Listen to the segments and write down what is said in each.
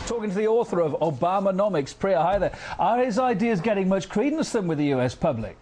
Talking to the author of Obamanomics. Priya, hi there. Are his ideas getting much credence then with the US public?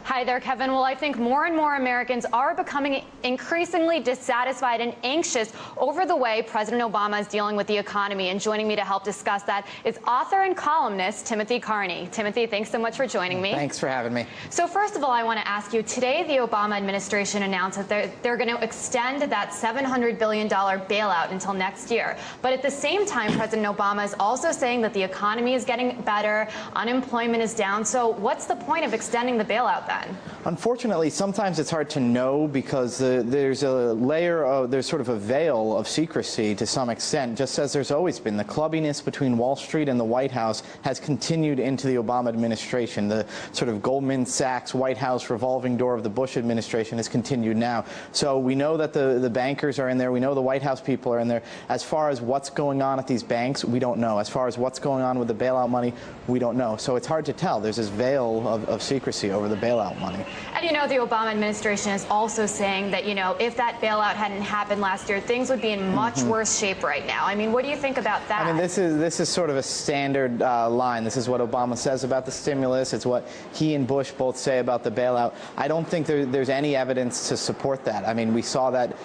Hi there, Kevin. Well, I think more and more Americans are becoming increasingly dissatisfied and anxious over the way President Obama is dealing with the economy. And joining me to help discuss that is author and columnist Timothy Carney. Timothy, thanks so much for joining me. Thanks for having me. So first of all, I want to ask you, today the Obama administration announced that they're going to extend that $700 billion bailout until next year. But at the same time, President Obama is also saying that the economy is getting better, unemployment is down. So what's the point of extending the bailout then? Unfortunately, sometimes it's hard to know because there's a layer of, there's sort of a veil of secrecy to some extent, just as there's always been. The clubbiness between Wall Street and the White House has continued into the Obama administration. The sort of Goldman Sachs White House revolving door of the Bush administration has continued now. So we know that the bankers are in there. We know the White House people are in there. As far as what's going on at these banks, we don't know. As far as what's going on with the bailout money, we don't know. So it's hard to tell. There's this veil of secrecy over the bailout money. And, you know, the Obama administration is also saying that, you know, if that bailout hadn't happened last year, things would be in much worse shape right now. I mean, what do you think about that? I mean, this is sort of a standard line. This is what Obama says about the stimulus. It's what he and Bush both say about the bailout. I don't think there's any evidence to support that. I mean, we saw that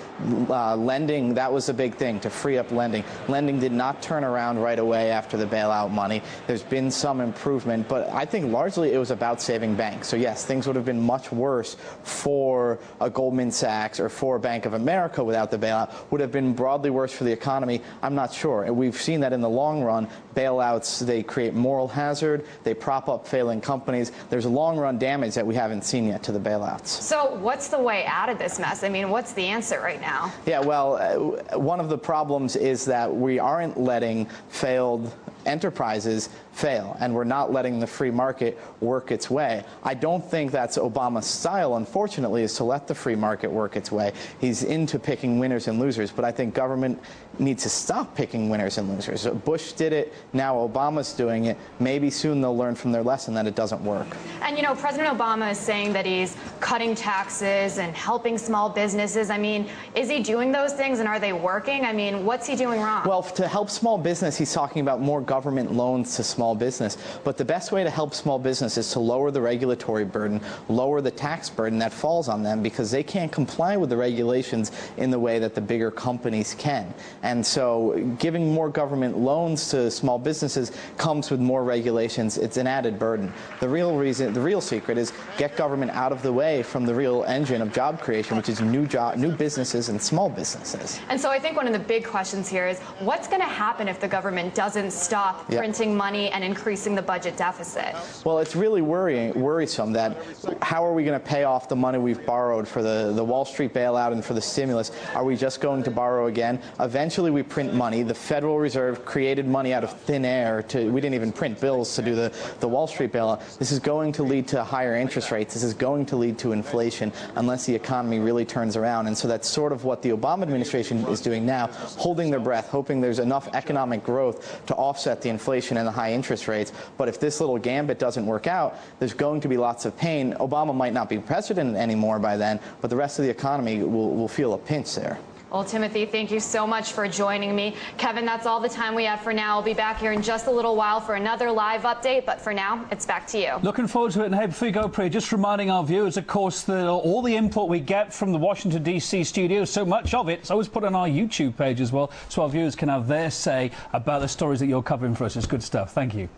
lending, that was a big thing, to free up lending. Lending did not turn around right away after the bailout money. There's been some improvement, but I think largely it was about saving banks. So yes, things would have been much worse for a Goldman Sachs or for Bank of America without the bailout. Would have been broadly worse for the economy. I'm not sure. And we've seen that in the long run, bailouts, they create moral hazard, they prop up failing companies. There's long-run damage that we haven't seen yet to the bailouts. So what's the way out of this mess? I mean, what's the answer right now? Yeah, well, one of the problems is that we aren't letting failed enterprises fail, and we're not letting the free market work its way. I don't think that's Obama's style, unfortunately, is to let the free market work its way. He's into picking winners and losers, but I think government needs to stop picking winners and losers. Bush did it, now Obama's doing it. Maybe soon they'll learn from their lesson that it doesn't work. And, you know, President Obama is saying that he's cutting taxes and helping small businesses. I mean, is he doing those things, and are they working? I mean, what's he doing wrong? Well, to help small business, he's talking about more government loans to small business. But the best way to help small business is to lower the regulatory burden, lower the tax burden that falls on them, because they can't comply with the regulations in the way that the bigger companies can. And so giving more government loans to small businesses comes with more regulations. It's an added burden. The real secret is get government out of the way from the real engine of job creation, which is new businesses and small businesses. And so I think one of the big questions here is what's going to happen if the government doesn't stop printing money and increasing the budget deficit? Well, it's really worrisome that how are we going to pay off the money we've borrowed for the Wall Street bailout and for the stimulus? Are we just going to borrow again? Eventually we print money. The Federal Reserve created money out of thin air. We didn't even print bills to do the Wall Street bailout. This is going to lead to higher interest rates. This is going to lead to inflation unless the economy really turns around. And so that's sort of what the Obama administration is doing now, holding their breath, hoping there's enough economic growth to offset the inflation and the high interest rates. But if this little gambit doesn't work out, there's going to be lots of pain. Obama might not be president anymore by then, but the rest of the economy will feel a pinch there. Well, Timothy, thank you so much for joining me. Kevin, that's all the time we have for now. I'll be back here in just a little while for another live update, but for now, it's back to you. Looking forward to it. And hey, before you go, Priya, just reminding our viewers, of course, that all the input we get from the Washington, D.C. studio, so much of it's always put on our YouTube page as well, so our viewers can have their say about the stories that you're covering for us. It's good stuff. Thank you.